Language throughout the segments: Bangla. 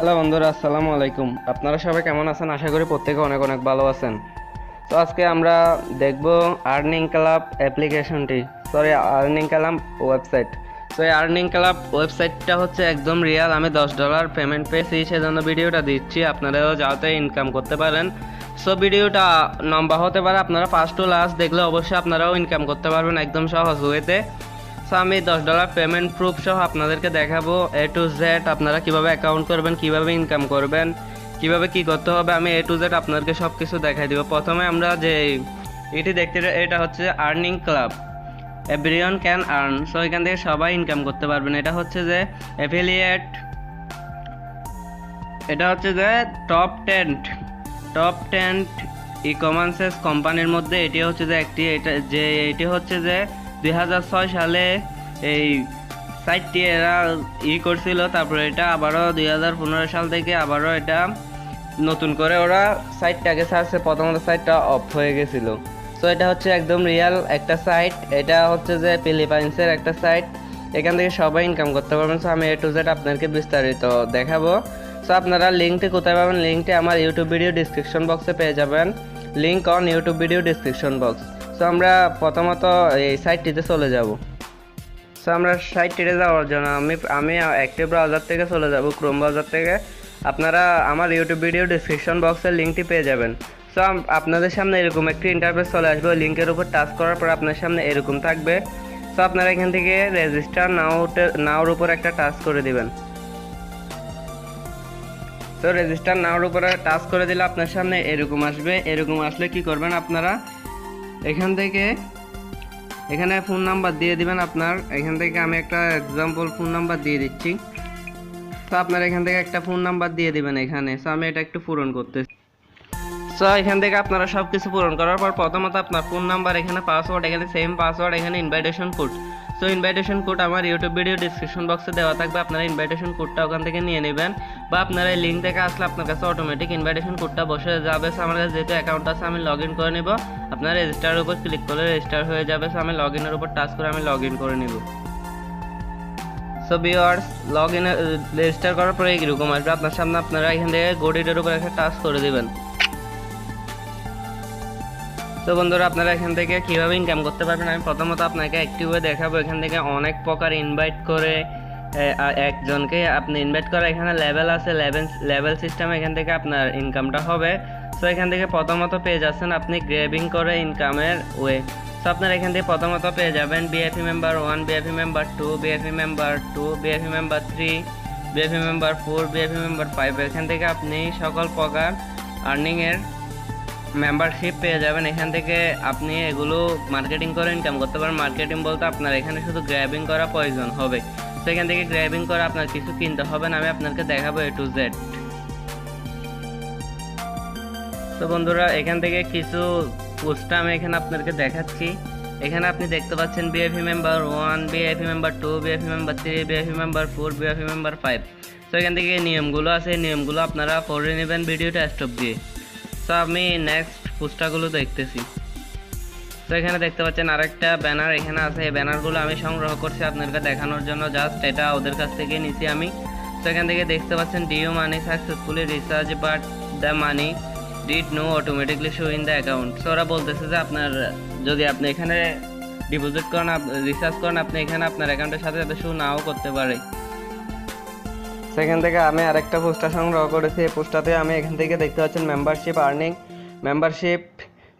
হ্যালো বন্ধুরা, আসসালামু আলাইকুম। আপনারা সবাই কেমন আছেন? আশা করি প্রত্যেকে অনেক অনেক ভালো আছেন। তো আজকে আমরা দেখব আর্নিং ক্লাব অ্যাপ্লিকেশনটি, আর্নিং ক্লাব ওয়েবসাইট। তো এই আর্নিং ক্লাব ওয়েবসাইটটা হচ্ছে একদম রিয়াল। আমি $10 পেমেন্ট পেয়েছি, সেজন্য ভিডিওটা দিচ্ছি, আপনারাও যাতে ইনকাম করতে পারেন। সো ভিডিওটা লম্বা হতে পারে, আপনারা ফার্স্ট টু লাস্ট দেখলে অবশ্যই আপনারাও ইনকাম করতে পারবেন একদম সহজ ওয়েতে। সো আমি $10 পেমেন্ট প্রুফ সহ আপনাদেরকে দেখাবো এ টু জেড আপনারা কিভাবে অ্যাকাউন্ট করবেন, কিভাবে ইনকাম করবেন, কিভাবে কি করতে হবে। আমি এ টু জেড আপনাদেরকে সব কিছু দেখাই দিব। প্রথমে আমরা যে এটি দেখতে, এটা হচ্ছে earning club, everyone can earn. So এখান থেকে সবাই ইনকাম করতে পারবেন। এটা হচ্ছে যে অ্যাফিলিয়েট, এটা হচ্ছে যে টপ টেন ই কমার্সেস কোম্পানির মধ্যে এটি হচ্ছে যে একটি, এটি হচ্ছে যে 2006 সালে এই সাইটটি এরা করছিল। তারপরে এটা আবারও 2015 সাল থেকে আবারও এটা নতুন করে ওরা সাইটটাকে ছাড়ছে। প্রথমত সাইটটা অফ হয়ে গেছিল। সো এটা হচ্ছে একদম রিয়াল একটা সাইট। এটা হচ্ছে যে ফিলিপাইন্সের একটা সাইট। এখান থেকে সবাই ইনকাম করতে পারবেন। সো আমি এ টু জেড আপনাদেরকে বিস্তারিত দেখাবো। সো আপনারা লিঙ্কটি কোথায় পাবেন? লিঙ্কটি আমার ইউটিউব ভিডিও ডিসক্রিপশন বক্সে পেয়ে যাবেন। Link on YouTube video description box. So আমরা প্রথমত এই সাইটটিতে চলে যাব। সো আমরা সাইটটিতে যাওয়ার জন্য আমি অ্যাক্টিভ ব্রাউজার থেকে চলে যাব, ক্রোম ব্রাউজার থেকে। আপনারা আমার ইউটিউব ভিডিও ডিসক্রিপশন বক্সের লিঙ্কটি পেয়ে যাবেন। সো আপনাদের সামনে এরকম একটি ইন্টারফেস চলে আসবে। ওই লিঙ্কের উপর টাচ করার পর আপনার সামনে এরকম থাকবে। সো আপনারা এখান থেকে রেজিস্টার নাওর উপর একটা টাচ করে দিবেন। তো রেজিস্টার নাওর উপরে টাচ করে দিলে আপনার সামনে এরকম আসবে। এরকম আসলে কি করবেন আপনারা? এখানে ফোন নাম্বার দিয়ে দিবেন আপনার। এখান থেকে আমি একটা এক্সাম্পল ফোন নাম্বার দিয়ে দিচ্ছি। তো আপনার এখান থেকে একটা ফোন নাম্বার দিয়ে দিবেন এখানে। সো আমি এটা একটু পূরণ করতেছি। সো এখান থেকে আপনারা সব কিছু পূরণ করার পর প্রথমত আপনার ফোন নাম্বার, এখানে পাসওয়ার্ড, এখানে সেম পাসওয়ার্ড, এখানে invitation code. So invitation code আমার ইউটিউব ভিডিও ডিসক্রিপশন বক্সে দেওয়া থাকবে। আপনারা ইনভাইটেশন কোডটা ওখান থেকে নিয়ে নেবেন, বা আপনারা এই লিঙ্ক থেকে আসলে আপনার কাছে অটোমেটিক ইনভাইটেশন কোডটা বসে যাবে। সো আমার কাছে যেহেতু অ্যাকাউন্ট আছে আমি লগ ইন করে নেব। আপনারা রেজিস্টারের উপর ক্লিক করলে রেজিস্টার হয়ে যাবে। সো আমি লগ ইনের উপর টাচ করে আমি লগ ইন করে নেব। So viewers, log in register করার পরে এরকম আসবে আপনার সামনে। আপনারা এখান থেকে গডিটের উপর একটা টাচ করে দিবেন। তো বন্ধুরা, আপনারা এখান থেকে কিভাবে ইনকাম করতে পারবেন আমি প্রথমত আপনাকে একটি ওয়ে দেখাবো। এখান থেকে অনেক প্রকার ইনভাইট করে একজনকে আপনি ইনভাইট করা, এখানে লেভেল আছে, লেভেল সিস্টেম, এখান থেকে আপনার ইনকামটা হবে। সো এখান থেকে প্রথমত পেয়ে যাচ্ছেন আপনি গ্র্যাবিং করে ইনকামের ওয়ে। সো আপনার এখান থেকে প্রথমত পেয়ে যাবেন বিএফি মেম্বার 1, বিএফি মেম্বার 2, বিএফি মেম্বার 2, বিএফি মেম্বার 3, বিএফি মেম্বার 4, বিএফি মেম্বার 5। এখান থেকে আপনি সকল প্রকার আর্নিংয়ের মেম্বারশিপ পেয়ে যাবেন। এখান থেকে আপনি এগুলো মার্কেটিং করে ইনকাম করতে পারেন। মার্কেটিং বলতে আপনার এখানে শুধু গ্র্যাবিং করা প্রয়োজন হবে। তো এখান থেকে গ্র্যাবিং করে আপনার কিছু কিনতে হবে না, আমি আপনাকে দেখাবো এ টু জেড। তো বন্ধুরা, এখান থেকে কিছু পোস্টটা আমি এখানে আপনাদেরকে দেখাচ্ছি। এখানে আপনি দেখতে পাচ্ছেন বিএফি মেম্বার 1, বিএফি মেম্বার 2, বিএফি মেম্বার 3, বিএফি মেম্বার 4, বিএফি মেম্বার 5। তো এখান থেকে নিয়মগুলো আছে, নিয়মগুলো আপনারা পড়ে নেবেন ভিডিওটা স্টপ দিয়ে। তো আমি নেক্সট পোস্টারগুলো দেখতেছি। তো এখানে দেখতে পাচ্ছেন আরেকটা ব্যানার এখানে আছে। এই ব্যানারগুলো আমি সংগ্রহ করছি আপনাদেরকে দেখানোর জন্য, জাস্ট এটা ওদের কাছ থেকে নিছি আমি। তো এখান থেকে দেখতে পাচ্ছেন due money successfully recharge but the money did no automatically show in the account. So ওরা বলতেছে যে আপনার যদি আপনি এখানে ডিপোজিট করেন, রিচার্জ করেন, আপনি এখানে আপনার অ্যাকাউন্টের সাথে সাথে শো নাও করতে পারে। সেখান থেকে আমি আরেকটা পোস্টার সংগ্রহ করেছি। এই পোস্টারতে আমি এখান থেকে দেখতে পাচ্ছেন মেম্বারশিপ আর্নিং, মেম্বারশিপ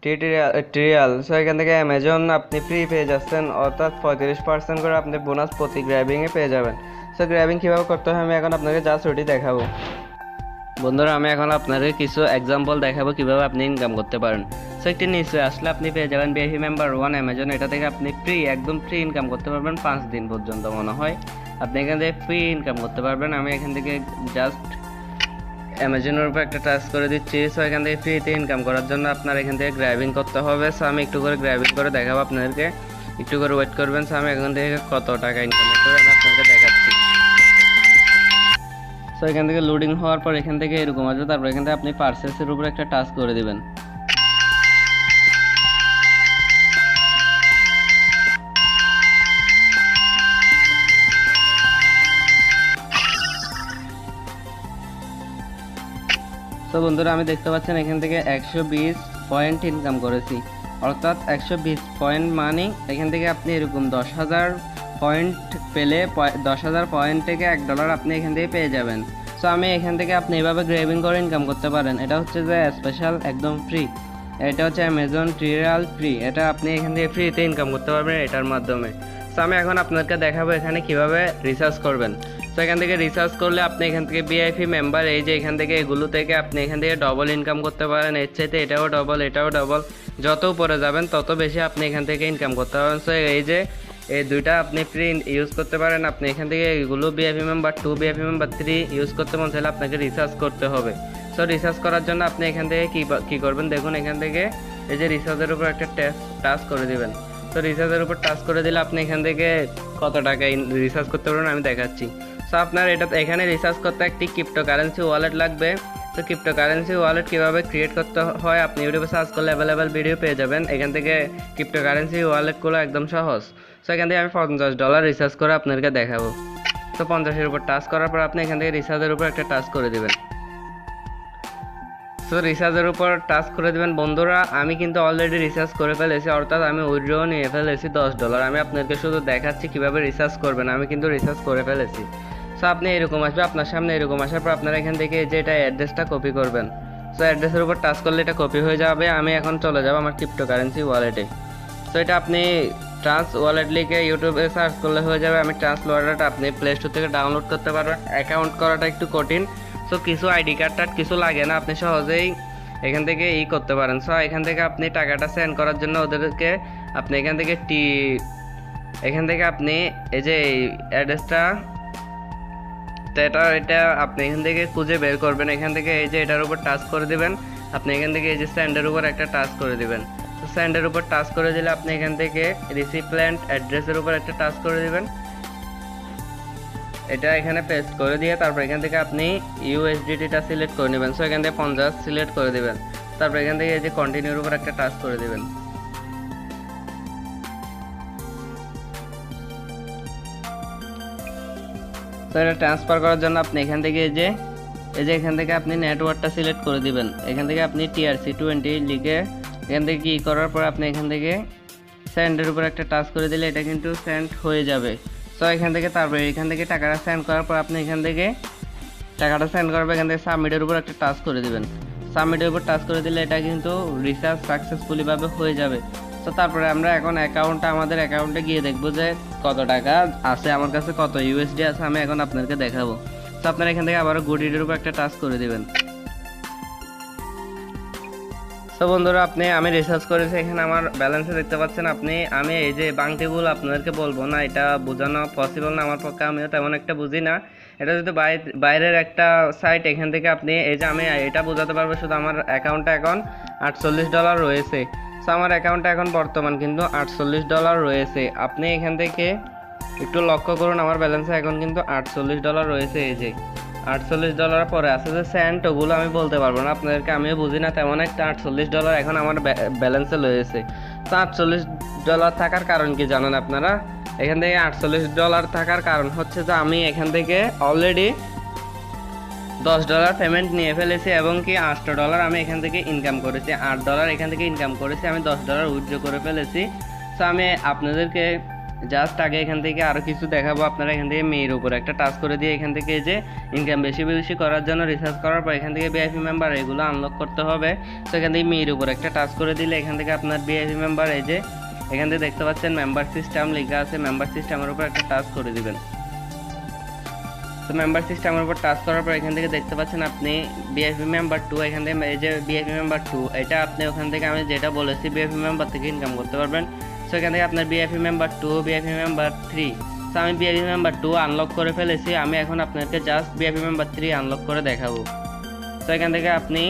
টিরিয়াল। সো এখান থেকে অ্যামাজন আপনি ফ্রি পেয়ে যাচ্ছেন, অর্থাৎ 35% করে আপনি বোনাস প্রতি গ্র্যাবিংয়ে পেয়ে যাবেন। সো গ্র্যাবিং কীভাবে করতে হয় আমি এখন আপনাকে জাস্ট ওটি দেখাবো। বন্ধুরা, আমি এখন আপনাদের কিছু এক্সাম্পল দেখাবো কিভাবে আপনি ইনকাম করতে পারেন। সো একটি নিচে আসলে আপনি পেয়ে যাবেন বিএফি মেম্বার 1 অ্যামাজন। এটা থেকে আপনি একদম ফ্রি ইনকাম করতে পারবেন 5 দিন পর্যন্ত মনে হয়। আপনি এখান থেকে ফ্রি ইনকাম করতে পারবেন। আমি এখান থেকে জাস্ট অ্যামাজনের উপর একটা টাচ করে দিচ্ছি। সো এখান থেকে ফ্রিতে ইনকাম করার জন্য আপনার এখান থেকে গ্র্যাবিং করতে হবে। সো আমি একটু করে গ্র্যাবিং করে দেখাবো আপনাদেরকে, একটু করে ওয়েট করবেন। সো আমি এখান থেকে কত টাকা ইনকাম করতে হবে আমি আপনাকে দেখাচ্ছি। সো এখান থেকে লোডিং হওয়ার পর এখান থেকে এরকম আসবে। তারপর এখান থেকে আপনি পার্সেসের উপর একটা টাচ করে দিবেন। তো বন্ধুরা আমি দেখতে পাচ্ছেন এখান থেকে 120 পয়েন্ট ইনকাম করেছি, অর্থাৎ 120 পয়েন্ট মানে এখান থেকে আপনি এরকম 10,000 পয়েন্ট পেলে 10,000 পয়েন্ট থেকে $1 আপনি এখান থেকে পেয়ে যাবেন। সো আমি এখান থেকে আপনি এভাবে গ্রেভিং করে ইনকাম করতে পারেন। এটা হচ্ছে যে স্পেশাল একদম ফ্রি, এটা হচ্ছে অ্যামাজন ট্রিয়াল ফ্রি, এটা আপনি এখান থেকে ফ্রিতে ইনকাম করতে পারবেন এটার মাধ্যমে। সো আমি এখন আপনাদেরকে দেখাবো এখানে কিভাবে রিসার্চ করবেন। তো এখান থেকে রিসার্চ করলে আপনি এখান থেকে ভিআইপি মেম্বার, এই যে এখান থেকে এগুলো থেকে আপনি এখান থেকে ডবল ইনকাম করতে পারেন, এর চাইতে এটাও ডবল এটাও ডবল, যত উপরে যাবেন তত বেশি আপনি এখান থেকে ইনকাম করতে পারবেন। সো এই যে এই দুইটা আপনি ফ্রি ইউজ করতে পারেন। আপনি এখান থেকে এগুলো VIP member 2 VIP member 3 use করতে মন চাইলে আপনাকে রিসার্চ করতে হবে। সো রিসার্চ করার জন্য আপনি এখান থেকে কী করবেন দেখুন, এখান থেকে এই যে রিসার্চের উপর একটা টাচ করে দিবেন। তো রিসার্চের উপর টাচ করে দিলে আপনি এখান থেকে কত টাকা রিসার্চ করতে পারবেন আমি দেখাচ্ছি। সো আপনার এখানে রিসার্চ করতে একটি ক্রিপ্টোকারেন্সি ওয়ালেট লাগবে। তো ক্রিপ্টোকারেন্সি ওয়ালেট কীভাবে ক্রিয়েট করতে হয় আপনি ইউটিউবে সার্চ করলে অ্যাভেলেবেল ভিডিও পেয়ে যাবেন। এখান থেকে ক্রিপ্টোকারেন্সি ওয়ালেটগুলো একদম সহজ। সো এখান থেকে আমি $50 রিসার্চ করে আপনাদেরকে দেখাবো। তো 50-এর উপর টাচ করার পর আপনি এখান থেকে রিসার্চের উপর একটা টাচ করে দেবেন। সো রিসার্চের উপর টাচ করে দেবেন। বন্ধুরা আমি কিন্তু অলরেডি রিসার্চ করে ফেলেছি, অর্থাৎ আমি উইথড্র নিয়ে ফেলেছি $10। আমি আপনাদেরকে শুধু দেখাচ্ছি কীভাবে রিসার্চ করবেন, আমি কিন্তু রিসার্চ করে ফেলেছি। সো আপনি এরকম আসবে, আপনার সামনে এরকম আসার পর আপনারা এখান থেকে যে এটা অ্যাড্রেসটা কপি করবেন। সো অ্যাড্রেসের উপর টাচ করলে এটা কপি হয়ে যাবে। আমি এখন চলে যাব আমার ক্রিপ্টোকারেন্সি ওয়ালেটে। সো এটা আপনি ট্রান্স ওয়ালেট লিখে ইউটিউবে সার্চ করলে হয়ে যাবে। আমি ট্রান্স ওয়ালেট আপনি প্লে স্টোর থেকে ডাউনলোড করতে পারবেন। অ্যাকাউন্ট করাটা একটু কঠিন, সো কিছু আইডি কার্ড কিছু লাগে না, আপনি সহজেই এখান থেকে করতে পারেন। সো এখান থেকে আপনি টাকাটা সেন্ড করার জন্য ওদেরকে আপনি এখান থেকে আপনি এই যে অ্যাড্রেসটা এটা আপনি এখান থেকে খুঁজে বের করবেন। এখান থেকে এই যে এটার উপর টাচ করে দিবেন। আপনি এখান থেকে এই যে সেন্ডের উপর একটা টাচ করে দিবেন। তো সেন্ডের উপর টাচ করে দিলে আপনি এখান থেকে রিসিপ্লেন্ট অ্যাড্রেসের উপর একটা টাচ করে দিবেন। এটা এখানে পেস্ট করে দিয়ে তারপর এখান থেকে আপনি ইউএসডিটিটা সিলেক্ট করে নেবেন। সো এখান থেকে 50 সিলেক্ট করে দিবেন। তারপর এখান থেকে এই যে কন্টিনিউর উপর একটা টাচ করে দিবেন। তো এটা ট্রান্সফার করার জন্য আপনি এখান থেকে এই যে এখান থেকে আপনি নেটওয়ার্কটা সিলেক্ট করে দিবেন। এখান থেকে আপনি TRC20 লিখে এখান থেকে কি করার পর আপনি এখান থেকে সেন্ডের উপর একটা টাচ করে দিলে এটা কিন্তু সেন্ড হয়ে যাবে। সো এখান থেকে তারপরে এখান থেকে টাকাটা সেন্ড করার পর আপনি এখান থেকে টাকাটা সেন্ড করার পর এখান থেকে সাবমিটের উপর একটা টাচ করে দিবেন। সাবমিটের উপর টাচ করে দিলে এটা কিন্তু রিসার্চ সাকসেসফুলি ভাবে হয়ে যাবে। তো তারপরে আমরা এখন আমাদের অ্যাকাউন্টে গিয়ে দেখবো যে কত টাকা আছে, আমার কাছে কত ইউএসডি আছে আমি এখন আপনাদেরকে দেখাবো। তো আপনারা এখান থেকে আবারও গুডির উপর একটা টাচ করে দিবেন। তো বন্ধুরা আমি রিসার্চ করেছি, এখানে আমার ব্যালেন্সে দেখতে পাচ্ছেন আমি এই যে বাংটিগুলো আপনাদেরকে বলবো না, এটা বোঝানো পসিবল না আমার পক্ষে, আমিও তেমন একটা বুঝি না। এটা যদি বাইরের একটা সাইট, এখান থেকে আপনি এই যে আমি এটা বোঝাতে পারবো শুধু আমার অ্যাকাউন্টে এখন $48 রয়েছে। সো আমার অ্যাকাউন্টে এখন বর্তমান কিন্তু $48 রয়েছে। আপনি এখান থেকে একটু লক্ষ্য করুন, আমার ব্যালেন্সে এখন কিন্তু $48 রয়েছে। এই যে $48 পরে আছে যে সেন্ট, ওগুলো আমি বলতে পারবো না আপনাদেরকে, আমিও বুঝি না তেমন একটা। $48 এখন আমার ব্যালেন্সে রয়েছে। তো $48 থাকার কারণ কি জানেন আপনারা? এখান থেকে $48 থাকার কারণ হচ্ছে যে আমি এখান থেকে অলরেডি $10 পেমেন্ট নিয়ে ফেলেছি এবং কি $8 আমি এখান থেকে ইনকাম করেছি, $8 এখান থেকে ইনকাম করেছি, আমি $10 উইথড্র করে ফেলেছি। তো আমি আপনাদেরকে জাস্ট আগে এখান থেকে আরও কিছু দেখাবো। আপনারা এখান থেকে মেয়ের উপর একটা টাচ করে দিয়ে এখান থেকে যে ইনকাম বেশি বেশি করার জন্য রিসার্চ করার পর এখান থেকে ভিআইপি মেম্বার এগুলো আনলক করতে হবে। তো এখান থেকে মেয়ের উপর একটা টাচ করে দিলে এখান থেকে আপনার ভিআইপি মেম্বার এই যে এখান থেকে দেখতে পাচ্ছেন মেম্বার সিস্টেম লেখা আছে, মেম্বার সিস্টেমের উপর একটা টাচ করে দিবেন। তো মেম্বার সিস্টেমের উপর টাচ করার পর এখান থেকে দেখতে পাচ্ছেন আপনি ভিআইপি মেম্বার 2, এখান থেকে এই যে ভিআইপি মেম্বার 2 এটা আপনি ওখান থেকে আমি যেটা বলেছি ভিআইপি মেম্বার থেকে ইনকাম করতে পারবেন। সো এখান থেকে আপনার VIP member 2, VIP member 3, so আমি ভিআইপি মেম্বার 2 আনলক করে ফেলেছি। আমি এখন আপনাদেরকে জাস্ট ভিআইপি মেম্বার 3 আনলক করে দেখাবো। তো এখান থেকে আপনি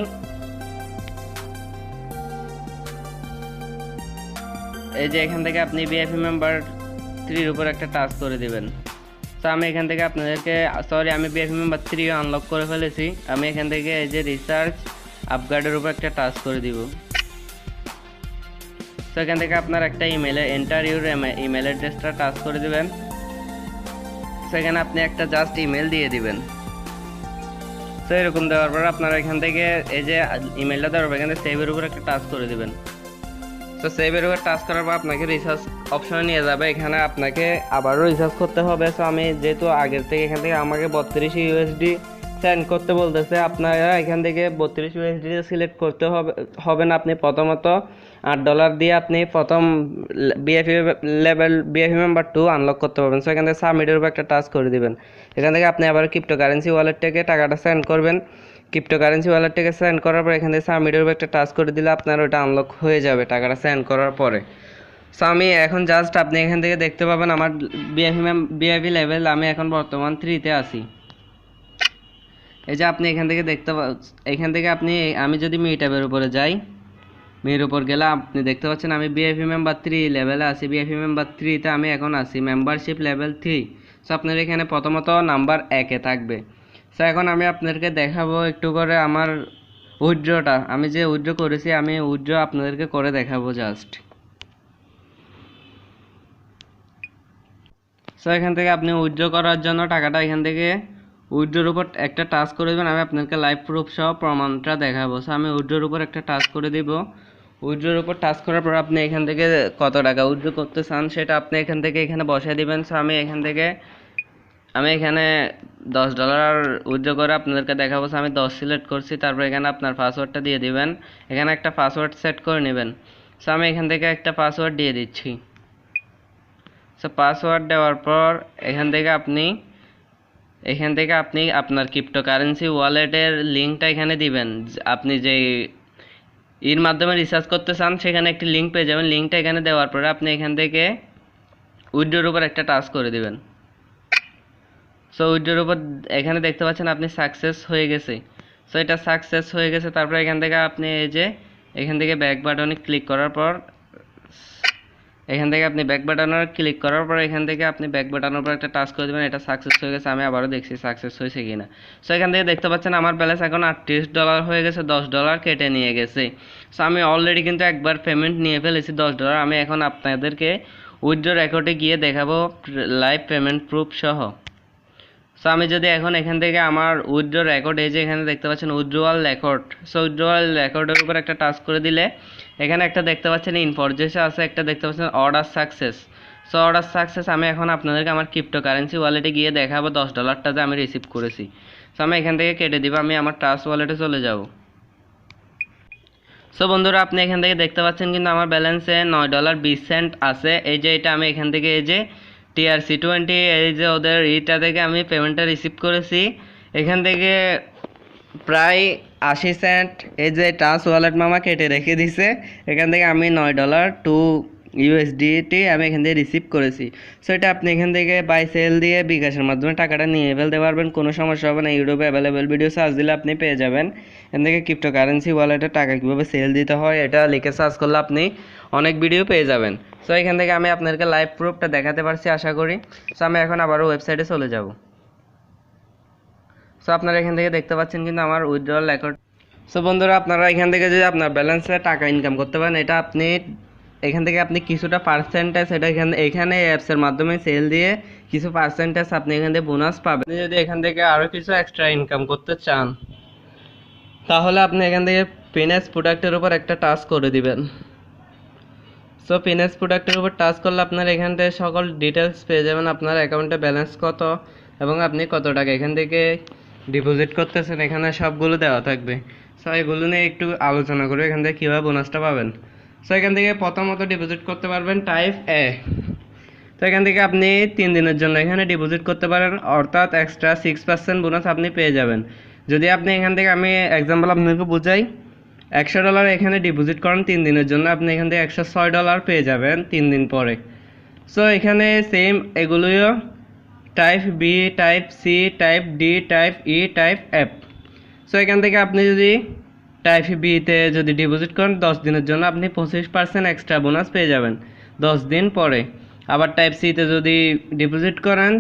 এই যে এখান থেকে আপনি ভিআইপি মেম্বার 3 এর উপর একটা টাচ করে দিবেন। তো আমি এখান থেকে আপনাদেরকে আমি ভিআইপি মেম্বার 3 আনলক করে ফেলেছি। আমি এখান থেকে এই যে রিসার্চ আপগ্রেডের উপর একটা টাচ করে দিব। তো এখান থেকে আপনার একটা ইমেলে এন্টার ইউর ইমেল অ্যাড্রেসটা টাচ করে দিবেন। সেখানে আপনি একটা জাস্ট ইমেল দিয়ে দিবেন। তো সো এরকম দেওয়ার পর আপনারা এখান থেকে এই যে ইমেলটা দেওয়ার পর এখানে সেভের উপর একটা টাচ করে দিবেন। সো সেভের উপর টাচ করার পর আপনাকে রিচার্জ অপশনে নিয়ে যাবে, এখানে আপনাকে আবারও রিচার্জ করতে হবে। সো আমি যেহেতু আগের থেকে এখান থেকে আমাকে 32 ইউএসডি সেন্ড করতে বলতেছে, আপনারা এখান থেকে 32 ইউএসডি সিলেক্ট করতে হবে না। আপনি প্রথমত $8 দিয়ে আপনি প্রথম বিএফি লেভেল বিএফি মেম্বার 2 আনলক করতে পারবেন। সো এখান থেকে সাবমিটের উপর একটা টাচ করে দিবেন। এখান থেকে আপনি আবার ক্রিপ্টোকারেন্সি ওয়ালেট থেকে টাকাটা সেন্ড করবেন। ক্রিপ্টোকারেন্সি ওয়ালেট থেকে সেন্ড করার পর এখান থেকে সাবমিটের উপর একটা টাচ করে দিলে আপনার ওটা আনলক হয়ে যাবে টাকাটা সেন্ড করার পরে। সো আমি এখন জাস্ট আপনি এখান থেকে দেখতে পাবেন আমার বিএফি লেভেল আমি এখন বর্তমান 3-তে আছি। এই যে আপনি এখান থেকে এখান থেকে আমি যদি মি ট্যাবের উপরে যাই, মির উপর গেলে আপনি দেখতে পাচ্ছেন আমি বিএফি মেম্বার 3 লেভেলে আছি। বিএফি মেম্বার 3-তে আমি এখন আছি, মেম্বারশিপ লেভেল 3। সো আপনার এখানে প্রথমত নাম্বার 1-এ থাকবে। সো এখন আমি আপনাদেরকে দেখাবো একটু করে আমার উইথড্রটা, আমি যে উইথড্র করেছি আমি উইথড্র আপনাদেরকে করে দেখাবো জাস্ট। সো এখান থেকে আপনি উইথড্র করার জন্য টাকাটা এখান থেকে উইথড্রোর উপর একটা টাচ করে দেবেন। আমি আপনাকে লাইভ প্রুফ সহ প্রমাণটা দেখাবো। সো আমি উইথড্রোর উপর একটা টাচ করে দিব। উইথড্রোর উপর টাচ করার পর আপনি এখান থেকে কত টাকা উইথড্র করতে চান সেটা আপনি এখান থেকে এখানে বসায় দিবেন। সো আমি এখানে $10 উইথড্র করে আপনাদেরকে দেখাবো। সো আমি 10 সিলেক্ট করছি, তারপর এখানে আপনার পাসওয়ার্ডটা দিয়ে দিবেন। এখানে একটা পাসওয়ার্ড সেট করে নেবেন। সো আমি এখান থেকে একটা পাসওয়ার্ড দিয়ে দিচ্ছি। সো পাসওয়ার্ড দেওয়ার পর এখান থেকে আপনি আপনার ক্রিপ্টোকারেন্সি ওয়ালেটের লিঙ্কটা এখানে দিবেন। আপনি যে এর মাধ্যমে রিচার্জ করতে চান সেখানে একটি লিঙ্ক পেয়ে যাবেন। লিঙ্কটা এখানে দেওয়ার পরে আপনি এখান থেকে উইথড্রোর উপর একটা টাচ করে দিবেন। সো উইথড্রোর উপর এখানে দেখতে পাচ্ছেন আপনি সাকসেস হয়ে গেছে। সো এটা সাকসেস হয়ে গেছে। তারপর এখান থেকে আপনি এখান থেকে ব্যাক বাটনে ক্লিক করার পর এখান থেকে আপনি ব্যাক বাটনের ক্লিক করার পর এখান থেকে আপনি ব্যাক বাটনের উপর একটা টাচ করে দেবেন। এটা সাকসেস হয়ে গেছে। আমি আবারও দেখছি সাকসেস হয়েছে কিনা। সো এখান থেকে দেখতে পাচ্ছেন আমার ব্যালেন্স এখন $38 হয়ে গেছে, $10 কেটে নিয়ে গেছে। সো আমি অলরেডি কিন্তু একবার পেমেন্ট নিয়ে ফেলেছি $10। আমি এখন আপনাদেরকে উইথড্র রেকর্ডে গিয়ে দেখাবো লাইভ পেমেন্ট প্রুফ সহ। সো আমি যদি এখন এখান থেকে আমার উইথড্র রেকর্ড এই যে এখানে দেখতে পাচ্ছেন উইথড্রয়াল রেকর্ড। সো উইথড্রয়াল রেকর্ডের উপর একটা টাচ করে দিলে এখানে একটা দেখতে পাচ্ছেন ইনফরমেশন আছে, একটা দেখতে পাচ্ছেন order success. So order success আমি এখন আপনাদেরকে আমার ক্রিপ্টোকারেন্সি ওয়ালেটে গিয়ে দেখাবো $10টা যে আমি রিসিভ করেছি। সো আমি এখান থেকে কেটে দিব, আমি আমার ট্রাস্ট ওয়ালেটে চলে যাব। সো বন্ধুরা আপনি এখান থেকে দেখতে পাচ্ছেন কিন্তু আমার ব্যালেন্সে $9.20 আছে। এই যে এটা আমি এখান থেকে এই যে TRC20 এই যে ওদের এইটা থেকে আমি পেমেন্টটা রিসিভ করেছি। এখান থেকে প্রায় 80 সেন্ট এই যে ট্রাস্ট ওয়ালেট মামা কেটে রেখে দিছে। এখান থেকে আমি $9 USDT আমি এখান থেকে রিসিভ করেছি। সো এটা আপনি এখান থেকে বাই সেল দিয়ে বিকাশের মাধ্যমে টাকাটা নিয়ে ফেলতে পারবেন, কোনো সমস্যা হবে না। ইউটিউবে অ্যাভেলেবেল ভিডিও সার্চ দিলে আপনি পেয়ে যাবেন। এখান থেকে ক্রিপ্টোকারেন্সি ওয়ালেটে টাকা কীভাবে সেল দিতে হয় এটা লিখে সার্চ করলে আপনি অনেক ভিডিও পেয়ে যাবেন। সো এখান থেকে আমি আপনাদেরকে লাইভ প্রুফটা দেখাতে পারছি আশা করি। সো আমি এখন আবারও ওয়েবসাইটে চলে যাব। সো আপনারা এখান থেকে দেখতে পাচ্ছেন কিন্তু আমার উইথড্রয়াল রেকর্ড। সো বন্ধুরা আপনারা এখান থেকে যদি আপনার ব্যালেন্সে টাকা ইনকাম করতে পারেন, এটা আপনি এখান থেকে আপনি কিছুটা পার্সেন্টেজ এটা এখানে অ্যাপসের মাধ্যমে সেল দিয়ে কিছু পার্সেন্টেজ আপনি এখান থেকে বোনাস পাবেন। যদি এখান থেকে আরও কিছু এক্সট্রা ইনকাম করতে চান তাহলে আপনি এখান থেকে ফিনেস প্রোডাক্টের উপর একটা টাচ করে দিবেন। সো ফিনেস প্রোডাক্টের উপর টাচ করলে আপনার এখান থেকে সকল ডিটেলস পেয়ে যাবেন, আপনার অ্যাকাউন্টে ব্যালেন্স কত এবং আপনি কত টাকা এখান থেকে ডিপোজিট করতেছেন, এখানে সবগুলো দেওয়া থাকবে। সো এগুলো নিয়ে একটু আলোচনা করে এখান থেকে কীভাবে বোনাসটা পাবেন। সো এখান থেকে প্রথমত ডিপোজিট করতে পারবেন টাইপ এ। তো এখান থেকে আপনি 3 দিনের জন্য এখানে ডিপোজিট করতে পারেন, অর্থাৎ এক্সট্রা 6% বোনাস আপনি পেয়ে যাবেন। যদি আপনি এখান থেকে আমি এক্সাম্পল আপনাকে বুঝাই, $100 এখানে ডিপোজিট করেন 3 দিনের জন্য, আপনি এখান থেকে $106 পেয়ে যাবেন 3 দিন পরে। সো এখানে সেম এগুলোও type B, type C, type D, type E, type F. So এখান থেকে আপনি যদি টাইপ বিতে যদি ডিপোজিট করেন 10 দিনের জন্য আপনি 25% এক্সট্রা বোনাস পেয়ে যাবেন 10 দিন পরে। আবার টাইপ সিতে যদি ডিপোজিট করেন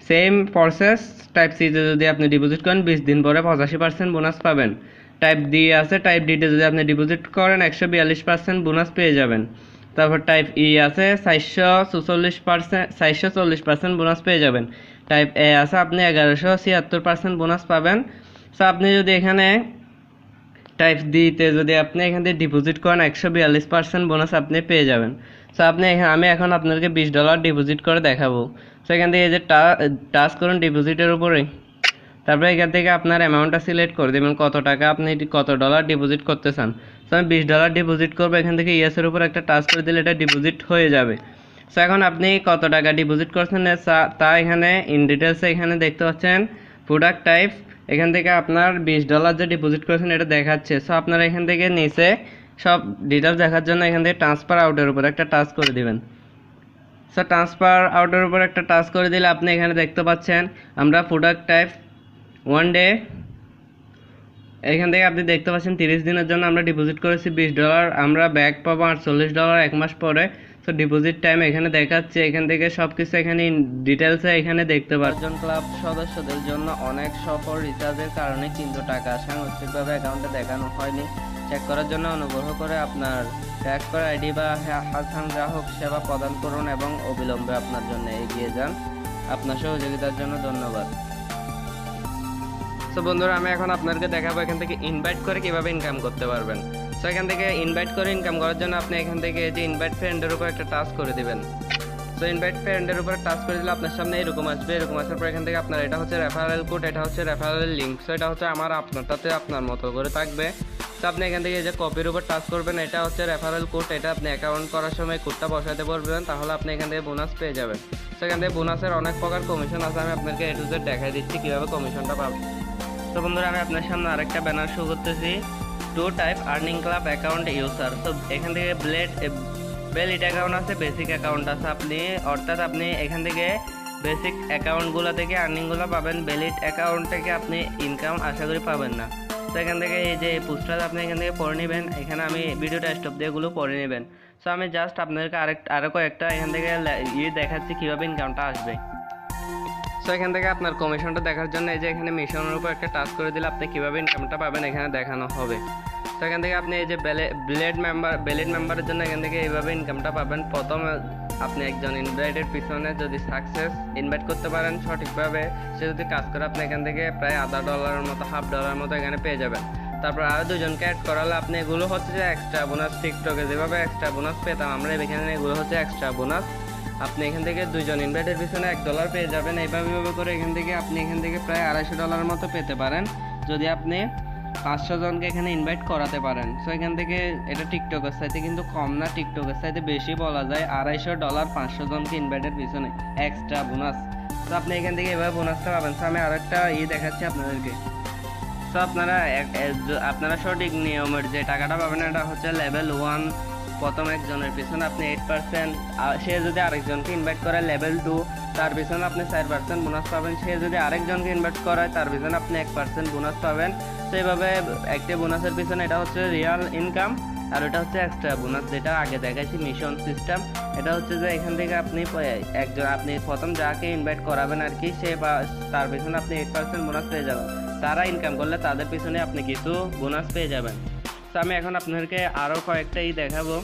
সেম প্রসেস, টাইপ সিতে যদি আপনি ডিপোজিট করেন 20 দিন পরে 85% বোনাস পাবেন। টাইপ ডি আছে, টাইপ ডিতে যদি আপনি ডিপোজিট করেন 142% বোনাস পেয়ে যাবেন। তারপর টাইপ ই আছে 440% বোনাস পেয়ে যাবেন। টাইপ এ আছে আপনি 1176% বোনাস পাবেন সো আপনি যদি এখানে টাইপ দিতে যদি আপনি এখান থেকে ডিপোজিট করেন 142% বোনাস আপনি পেয়ে যাবেন। সো আপনি আমি এখন আপনাদেরকে $20 ডিপোজিট করে দেখাবো। সো এখান থেকে এই যে টাচ করুন ডিপোজিটের উপরে, তারপরে এখান থেকে আপনার অ্যামাউন্টটা সিলেক্ট করে দেবেন কত টাকা আপনি কত ডলার ডিপোজিট করতে চান। সো আমি $20 ডিপোজিট করবো, এখান থেকে ইয়েসের উপর একটা টাচ করে দিলে এটা ডিপোজিট হয়ে যাবে। সো এখন আপনি কত টাকা ডিপোজিট করছেন তা এখানে ইন ডিটেলসে এখানে দেখতে পাচ্ছেন প্রোডাক্ট টাইপ, এখান থেকে আপনার $20 যে ডিপোজিট করেছেন এটা দেখাচ্ছে। সো আপনারা এখান থেকে নিচে সব ডিটেলস দেখার জন্য এখান থেকে ট্রান্সফার আউটের উপর একটা টাচ করে দিবেন। সো ট্রান্সফার আউটের উপর একটা টাচ করে দিলে আপনি এখানে দেখতে পাচ্ছেন আমরা প্রোডাক্ট টাইপ 1 ডে, এখান থেকে আপনি দেখতে পাচ্ছেন 30 দিনের জন্য আমরা ডিপোজিট করেছি $20, আমরা ব্যাক পাবো $48 এক মাস পরে। সো ডিপোজিট টাইম এখানে দেখাচ্ছে, এখান থেকে সব কিছু এখানে ডিটেলসে এখানে দেখতে পাচ্ছেন। ক্লাব সদস্যদের জন্য অনেক সফল রিচার্জের কারণে কিন্তু টাকা সাংঘাতিকভাবে অ্যাকাউন্টে দেখানো হয়নি। চেক করার জন্য অনুগ্রহ করে আপনার ট্যাগ করা আইডি বা হাসান গ্রাহক সেবা প্রদান করুন এবং অবিলম্বে আপনার জন্য এগিয়ে যান। আপনার সহযোগিতার জন্য ধন্যবাদ। সো বন্ধুরা আমি এখন আপনাদেরকে দেখাবো এখান থেকে ইনভাইট করে কিভাবে ইনকাম করতে পারবেন। সো এখান থেকে ইনভাইট করে ইনকাম করার জন্য আপনি এখান থেকে যে ইনভাইট ফ্রেন্ডের উপর একটা টাচ করে দিবেন। সো ইনভাইট ফ্রেন্ডের উপর টাচ করে দিলে আপনার সামনে এরকম আসবে, এরকম আসার পর এখান থেকে আপনার এটা হচ্ছে রেফারেল কোড, এটা হচ্ছে রেফারেল লিঙ্ক। সো এটা হচ্ছে আপনারটাতে আপনার মতো করে থাকবে। তো আপনি এখান থেকে এই যে কপির উপর টাচ করবেন, এটা হচ্ছে রেফারেল কোড, এটা আপনি অ্যাকাউন্ট করার সময় কোডটা বসাতে পারবেন, তাহলে আপনি এখান থেকে বোনাস পেয়ে যাবেন। সো এখান থেকে বোনাসের অনেক প্রকার কমিশন আছে, আমি আপনাকে A to Z দেখাই দিচ্ছি কীভাবে কমিশনটা পাবেন। তো বন্ধুরা আমি আপনার সামনে আরেকটা ব্যানার শো করতেছি, two type earning club account user. তো এখান থেকে বেলিট অ্যাকাউন্ট আছে, বেসিক অ্যাকাউন্ট আছে, অর্থাৎ আপনি এখান থেকে বেসিক অ্যাকাউন্টগুলো থেকে আর্নিংগুলো পাবেন, বেলিট অ্যাকাউন্ট থেকে আপনি ইনকাম আশা করি পাবেন না। তো এখান থেকে এই যে পোস্টার আপনি এখান থেকে পড়ে নেবেন, এখানে আমি ভিডিওটা স্টপ দিয়ে এগুলো পড়ে নেবেন। সো আমি জাস্ট আপনাদেরকে আরও কয়েকটা এখান থেকে দেখাচ্ছি কীভাবে ইনকামটা আসবে। সো এখান থেকে আপনার কমিশনটা দেখার জন্য এই যে এখানে মিশনের উপর একটা টাচ করে দিলে আপনি কীভাবে ইনকামটা পাবেন এখানে দেখানো হবে। তো এখান থেকে আপনি এই যে বেলিট মেম্বারের জন্য এখান থেকে এইভাবে ইনকামটা পাবেন। প্রথম আপনি একজন ইনভাইটের পিছনে যদি ইনভাইট করতে পারেন সঠিকভাবে, সে যদি কাজ করে আপনি এখান থেকে প্রায় $0.50 মতো $0.50 মতো এখানে পেয়ে যাবেন। তারপর আরও দুজনকে অ্যাড করালে আপনি এগুলো হচ্ছে যে এক্সট্রা বোনাস, টিকটকে যেভাবে এক্সট্রা বোনাস পেতাম আমরা এখানে, এগুলো হচ্ছে এক্সট্রা বোনাস। আপনি এখান থেকে দুইজন ইনভাইটের পিছনে $1 পেয়ে যাবেন। এইভাবে করে এখান থেকে প্রায় $250 মতো পেতে পারেন যদি আপনি 500 জনকে এখানে ইনভাইট করাতে পারেন। সো এখান থেকে এটা টিকটকের সাইতে কিন্তু কম না, টিকটকের সাইতে বেশি বলা যায়, $250 500 জনকে ইনভাইটের পিছনে এক্সট্রা বোনাস। তো আপনি এখান থেকে এভাবে বোনাসটা পাবেন। সো আমি আরেকটা দেখাচ্ছি আপনাদেরকে। সো আপনারা সঠিক নিয়মের যে টাকাটা পাবেন এটা হচ্ছে লেভেল 1, প্রথম একজনের পিছনে আপনি 8%, সে যদি আরেকজনকে ইনভাইট করে লেভেল 2 তার পিছনে আপনি 4% বোনাস পাবেন, সে যদি আরেকজনকে ইনভাইট করায় তার পিছনে আপনি 1% বোনাস পাবেন। তো এইভাবে একটা বোনাসের পিছনে এটা হচ্ছে রিয়াল ইনকাম, আর এটা হচ্ছে এক্সট্রা বোনাস যেটা আগে দেখাইছি মিশন সিস্টেম। এটা হচ্ছে যে এখান থেকে আপনি প্রথম যাকে ইনভাইট করাবেন আর কি, তার পিছনে আপনি 8% বোনাস পেয়ে যাবেন। তারা ইনকাম করলে তাদের পিছনে আপনি কিছু বোনাস পেয়ে যাবেন। তো আমি এখন আপনাদেরকে আরও কয়েকটা দেখাবো।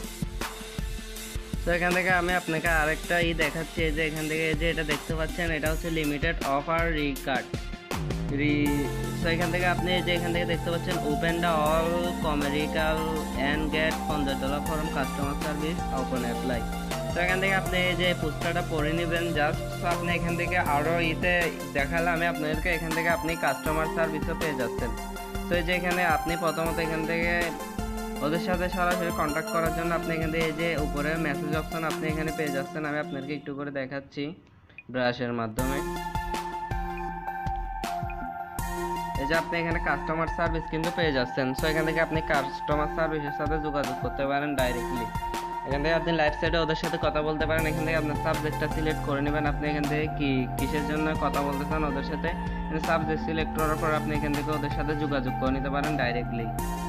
তো এখান থেকে আমি আপনাকে আরেকটা দেখাচ্ছি, যে এখান থেকে যে এটা দেখতে পাচ্ছেন এটা হচ্ছে লিমিটেড অফার রিকার্ড। সো এখান থেকে আপনি এখান থেকে দেখতে পাচ্ছেন open the all commercial and get $50 from customer service open apply. তো এখান থেকে আপনি যে পোস্টারটা পড়ে নেবেন জাস্ট। তো আপনি এখান থেকে আরও দেখালে আমি আপনাদেরকে এখান থেকে আপনি কাস্টমার সার্ভিসও পেয়ে যাচ্ছেন। তো এই যে এখানে আপনি প্রথমত এখান থেকে ওদের সাথে সরাসরি কন্ট্যাক্ট করার জন্য আপনি এখান থেকে এই যে উপরে মেসেজ অপশন আপনি এখানে পেয়ে যাচ্ছেন। আমি আপনাদেরকে একটু করে দেখাচ্ছি ব্রাশের মাধ্যমে। এই যে আপনি এখানে কাস্টমার সার্ভিস কিন্তু পেয়ে যাচ্ছেন। সো এখান থেকে আপনি কাস্টমার সার্ভিসের সাথে যোগাযোগ করতে পারেন ডাইরেক্টলি। এখান থেকে আপনি লাইভ সাইডে ওদের সাথে কথা বলতে পারেন। এখান থেকে আপনার সাবজেক্টটা সিলেক্ট করে নেবেন, আপনি এখান থেকে কিসের জন্য কথা বলতে চান ওদের সাথে। সাবজেক্ট সিলেক্ট করার পর আপনি এখান থেকে ওদের সাথে যোগাযোগ করে নিতে পারেন ডাইরেক্টলি।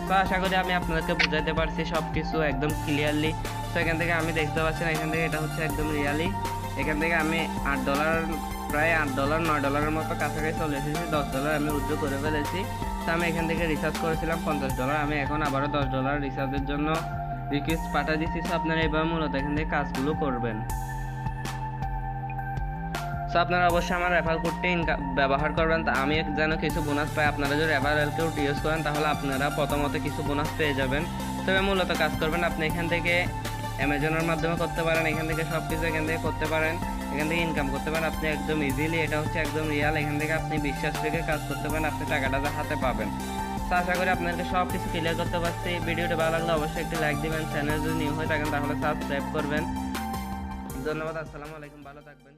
তো আশা করি আমি আপনাদেরকে বুঝাইতে পারছি সব কিছু একদম ক্লিয়ারলি। তো এখান থেকে আমি দেখতে পাচ্ছেন এখান থেকে এটা হচ্ছে একদম রিয়ালি। এখান থেকে আমি $8 প্রায় $8 $9 মতো কাছাকাছি চলে এসেছি। $10 আমি উইথড্র করে ফেলেছি। তো আমি এখান থেকে রিচার্জ করেছিলাম $50, আমি এখন আবারও $10 রিচার্জের জন্য রিকোয়েস্ট পাঠিয়ে দিচ্ছি। আপনারা এইভাবে মূলত এখান থেকে কাজগুলো করবেন। সো আপনারা অবশ্যই আমার রেফার কোডটি ব্যবহার করবেন, তা আমি যেন কিছু বোনাস পাই। আপনারা যদি রেফারেল কোড ইউজ করেন তাহলে আপনারা প্রথমত কিছু বোনাস পেয়ে যাবেন। তবে মূলত কাজ করবেন আপনি এখান থেকে অ্যামাজনের মাধ্যমে করতে পারেন, এখান থেকে সব কিছু এখান থেকে করতে পারেন, এখান থেকে ইনকাম করতে পারেন আপনি একদম ইজিলি। এটা হচ্ছে একদম রিয়াল, এখান থেকে আপনি বিশ্বাস রেখে কাজ করতে পারেন, আপনি টাকাটা হাতে পাবেন। তো আশা করি আপনাদেরকে সব কিছু ক্লিয়ার করতে পারছি। ভিডিওটা ভালো লাগলে অবশ্যই একটি লাইক দিবেন, চ্যানেল যদি নিউ হয়ে থাকেন তাহলে সাবস্ক্রাইব করবেন। ধন্যবাদ, আসসালামু আলাইকুম, ভালো থাকবেন।